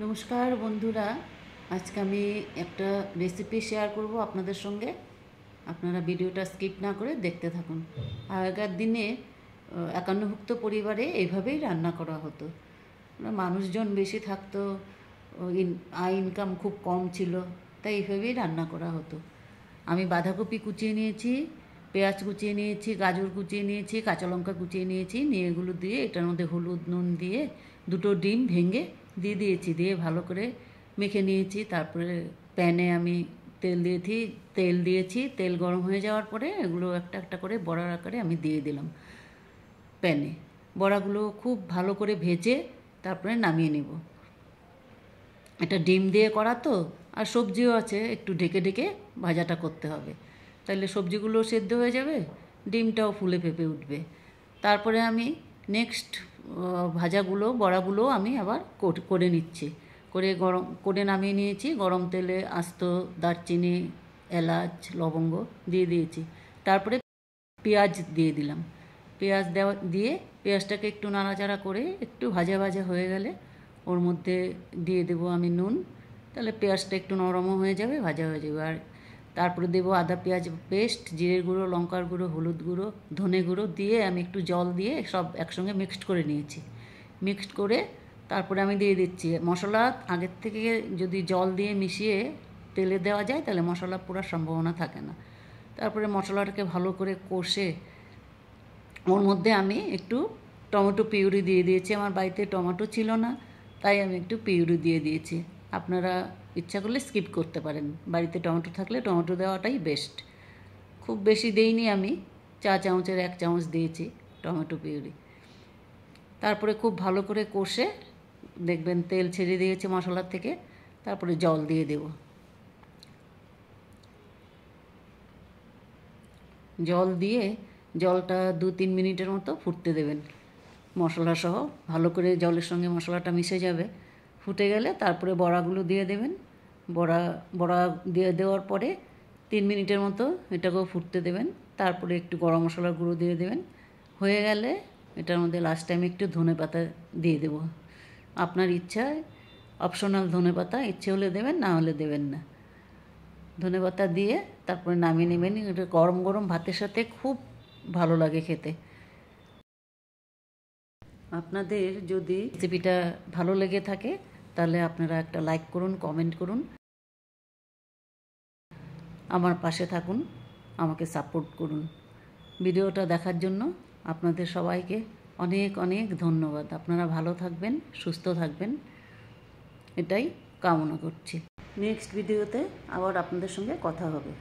নমস্কার বন্ধুরা, আজকে আমি একটা রেসিপি শেয়ার করব আপনাদের সঙ্গে। আপনারা ভিডিওটা স্কিপ না করে দেখতে থাকুন। আগেকার দিনে একান্নভুক্ত পরিবারে এইভাবেই রান্না করা হতো। মানুষজন বেশি থাকতো, আয় ইনকাম খুব কম ছিল, তাই এইভাবেই রান্না করা হতো। আমি বাঁধাকপি কুচিয়ে নিয়েছি, পেঁয়াজ কুচিয়ে নিয়েছি, গাজর কুচিয়ে নিয়েছি, কাঁচা লঙ্কা কুচিয়ে নিয়েছি, নিয়ে এগুলো দিয়ে এটার মধ্যে হলুদ নুন দিয়ে দুটো ডিম ভেঙে দিয়ে দিয়েছি, দিয়ে ভালো করে মেখে নিয়েছি। তারপরে প্যানে আমি তেল দিয়েছি, তেল গরম হয়ে যাওয়ার পরে এগুলো একটা একটা করে বড়ার আকারে আমি দিয়ে দিলাম প্যানে। বড়াগুলো খুব ভালো করে ভেজে তারপরে নামিয়ে নেব। এটা ডিম দিয়ে করা তো, আর সবজিও আছে, একটু ঢেকে ঢেকে ভাজাটা করতে হবে, তাহলে সবজিগুলো সেদ্ধ হয়ে যাবে, ডিমটাও ফুলে ফেঁপে উঠবে। তারপরে আমি নেক্সট ভাজাগুলো বড়াগুলো আমি আবার করে নিচ্ছি, গরম করে নামিয়ে নিয়েছি। গরম তেলে আস্ত দারচিনি, এলাচ, লবঙ্গ দিয়ে দিয়েছি। তারপরে পেঁয়াজ দিয়ে দিলাম। পেঁয়াজ দিয়ে পেঁয়াজটাকে একটু নাড়াচাড়া করে একটু ভাজা ভাজা হয়ে গেলে ওর মধ্যে দিয়ে দেবো আমি নুন, তাহলে পেঁয়াজটা একটু নরমও হয়ে যাবে, ভাজা হয়ে যাবে। আর তারপরে দেবো আদা পেঁয়াজ পেস্ট, জিরের গুঁড়ো, লঙ্কার গুঁড়ো, হলুদ গুঁড়ো, ধনে গুঁড়ো দিয়ে আমি একটু জল দিয়ে সব একসঙ্গে মিক্সড করে নিয়েছি। মিক্সড করে তারপরে আমি দিয়ে দিচ্ছি মশলা। আগের থেকে যদি জল দিয়ে মিশিয়ে তেলে দেওয়া যায় তাহলে মশলা পোড়ার সম্ভাবনা থাকে না। তারপরে মশলাটাকে ভালো করে কষে ওর মধ্যে আমি একটু টমেটো পিউরি দিয়ে দিয়েছি। আমার বাড়িতে টমেটো ছিল না, তাই আমি একটু পিউরি দিয়ে দিয়েছি। আপনারা ইচ্ছা করলে স্কিপ করতে পারেন, বাড়িতে টমেটো থাকলে টমেটো দেওয়াটাই বেস্ট। খুব বেশি দেইনি, আমি 4 চামচের 1 চামচ দিয়েছি টমেটো পিউরি। তারপরে খুব ভালো করে কষে দেখবেন তেল ছেড়ে দিয়েছে মশলার থেকে, তারপরে জল দিয়ে দেব। জল দিয়ে জলটা 2-3 মিনিটের মতো ফুটতে দেবেন মশলা সহ, ভালো করে জলের সঙ্গে মশলাটা মিশে যাবে। ফুটে গেলে তারপরে বড়াগুলো দিয়ে দেবেন। বড়া দিয়ে দেওয়ার পরে 3 মিনিটের মতো এটাকেও ফুটতে দেবেন। তারপরে একটু গরম মশলার গুঁড়ো দিয়ে দেবেন। হয়ে গেলে এটার মধ্যে লাস্ট টাইম একটু ধনেপাতা দিয়ে দেব। আপনার ইচ্ছায় অপশনাল ধনেপাতা, ইচ্ছে হলে দেবেন, না হলে দেবেন না। ধনেপাতা দিয়ে তারপরে নামিয়ে নেবেন। এটা গরম গরম ভাতের সাথে খুব ভালো লাগে খেতে। আপনাদের যদি রেসিপিটা ভালো লেগে থাকে তাহলে আপনারা একটা লাইক করুন, কমেন্ট করুন, আমার পাশে থাকুন, আমাকে সাপোর্ট করুন। ভিডিওটা দেখার জন্য আপনাদের সবাইকে অনেক অনেক ধন্যবাদ। আপনারা ভালো থাকবেন, সুস্থ থাকবেন, এটাই কামনা করছি। নেক্সট ভিডিওতে আবার আপনাদের সঙ্গে কথা হবে।